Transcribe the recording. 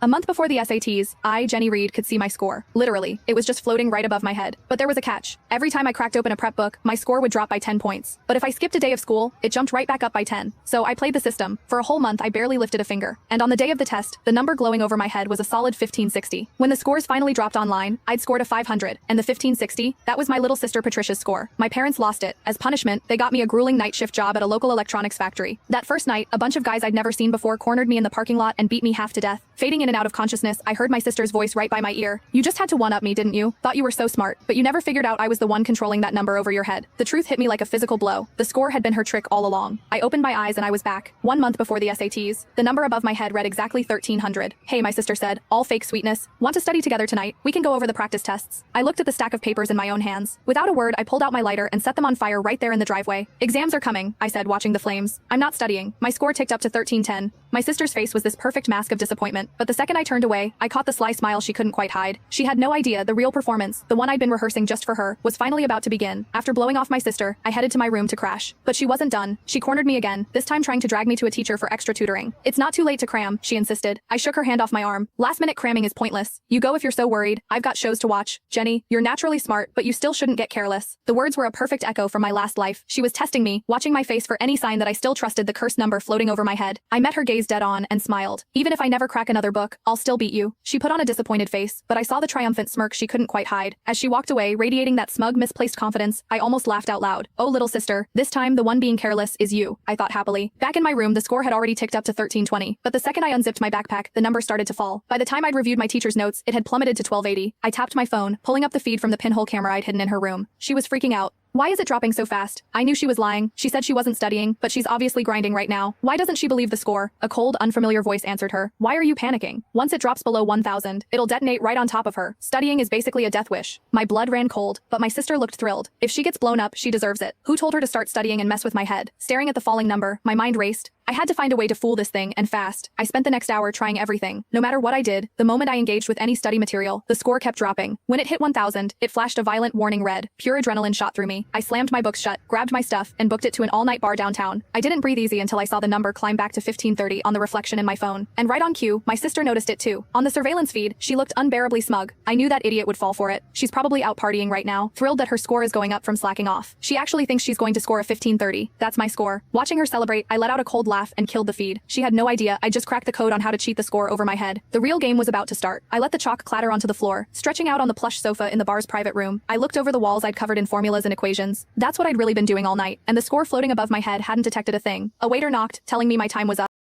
A month before the SATs, I, Jenny Reed, could see my score. Literally, it was just floating right above my head. But there was a catch. Every time I cracked open a prep book, my score would drop by 10 points. But if I skipped a day of school, it jumped right back up by 10. So I played the system. For a whole month, I barely lifted a finger. And on the day of the test, the number glowing over my head was a solid 1560. When the scores finally dropped online, I'd scored a 500, and the 1560, that was my little sister Patricia's score. My parents lost it. As punishment, they got me a grueling night shift job at a local electronics factory. That first night, a bunch of guys I'd never seen before cornered me in the parking lot and beat me half to death. Fading in and out of consciousness, I heard my sister's voice right by my ear. "You just had to one-up me, didn't you? Thought you were so smart, but you never figured out I was the one controlling that number over your head." The truth hit me like a physical blow. The score had been her trick all along. I opened my eyes and I was back. 1 month before the SATs, the number above my head read exactly 1300. "Hey," my sister said, all fake sweetness. "Want to study together tonight? We can go over the practice tests." I looked at the stack of papers in my own hands. Without a word, I pulled out my lighter and set them on fire right there in the driveway. "Exams are coming," I said, watching the flames. "I'm not studying." My score ticked up to 1310. My sister's face was this perfect mask of disappointment, but the second I turned away, I caught the sly smile she couldn't quite hide. She had no idea the real performance, the one I'd been rehearsing just for her, was finally about to begin. After blowing off my sister, I headed to my room to crash. But she wasn't done. She cornered me again, this time trying to drag me to a teacher for extra tutoring. "It's not too late to cram," she insisted. I shook her hand off my arm. "Last-minute cramming is pointless. You go if you're so worried. I've got shows to watch. Jenny, you're naturally smart, but you still shouldn't get careless." The words were a perfect echo from my last life. She was testing me, watching my face for any sign that I still trusted the cursed number floating over my head. I met her gaze dead on and smiled. "Even if I never crack another book, I'll still beat you." She put on a disappointed face, but I saw the triumphant smirk she couldn't quite hide. As she walked away, radiating that smug, misplaced confidence, I almost laughed out loud. "Oh, little sister, this time the one being careless is you," I thought happily. Back in my room, the score had already ticked up to 1320, but the second I unzipped my backpack, the number started to fall. By the time I'd reviewed my teacher's notes, it had plummeted to 1280. I tapped my phone, pulling up the feed from the pinhole camera I'd hidden in her room. She was freaking out. "Why is it dropping so fast?" I knew she was lying. She said she wasn't studying, but she's obviously grinding right now. "Why doesn't she believe the score?" A cold, unfamiliar voice answered her. "Why are you panicking? Once it drops below 1000, it'll detonate right on top of her. Studying is basically a death wish." My blood ran cold, but my sister looked thrilled. If she gets blown up, she deserves it. Who told her to start studying and mess with my head? Staring at the falling number, my mind raced. I had to find a way to fool this thing, and fast. I spent the next hour trying everything. No matter what I did, the moment I engaged with any study material, the score kept dropping. When it hit 1000, it flashed a violent warning red. Pure adrenaline shot through me. I slammed my books shut, grabbed my stuff, and booked it to an all-night bar downtown. I didn't breathe easy until I saw the number climb back to 1530 on the reflection in my phone. And right on cue, my sister noticed it too. On the surveillance feed, she looked unbearably smug. I knew that idiot would fall for it. She's probably out partying right now, thrilled that her score is going up from slacking off. She actually thinks she's going to score a 1530. That's my score. Watching her celebrate, I let out a cold laugh and killed the feed. She had no idea I just cracked the code on how to cheat the score over my head. The real game was about to start. I let the chalk clatter onto the floor, stretching out on the plush sofa in the bar's private room. I looked over the walls I'd covered in formulas and equations. That's what I'd really been doing all night, and the score floating above my head hadn't detected a thing. A waiter knocked, telling me my time was up.